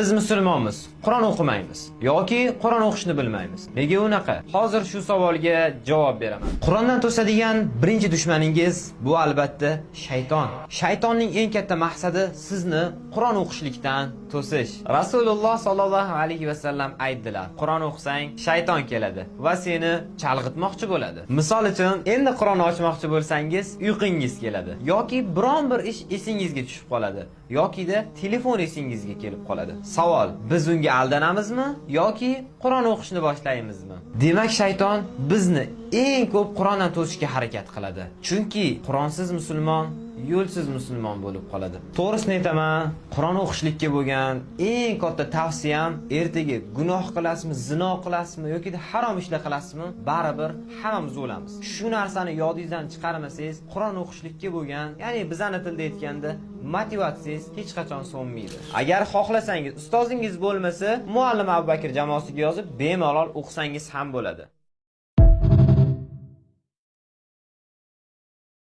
Biz musulmonmiz, Qur'on o'qimaymiz yoki Qur'on o'qishni bilmaymiz. Nega unaqa? Hozir shu savolga javob beraman. Qur'ondan to'sadigan birinchi dushmaningiz bu albatta shayton. Shaytonning eng katta maqsadi sizni Qur'on o'qishlikdan to'sish. Rasululloh sollallohu alayhi va sallam aytdilar: Qur'on o'qisang shayton keladi va seni chalg'itmoqchi bo'ladi. Misol uchun, endi Qur'on ochmoqchi bo'lsangiz, uyqingiz keladi yoki biron bir ish esingizga tushib qoladi yoki-da telefon esingizga kelib qoladi. Savol: biz unga aldanamizmi yoki Qur'on o'qishni boshlaymizmi? Demak, shayton bizni eng ko'p Qur'ondan to'sishga harakat qiladi. Chunki Qur'onsiz musulmon yo'lsiz musulmon bo'lib qoladi. To'g'risini aytaman, Qur'on o'qishlikka bo'lgan eng katta tavsiyam, ertaga gunoh qilasizmi, zino qilasizmi yoki harom ishlar qilasizmi, baribir hammamiz o'lamiz. Shu narsani yodingizdan chiqarmasangiz, Qur'on o'qishlikka bo'lgan, ya'ni bizani tilda aytganda, motivatsiyangiz hech qachon so'nmaydi. Agar xohlasangiz, ustozingiz bo'lmasa, muallim Abubakr jamoasiga yozib bemalol o'qisangiz ham bo'ladi.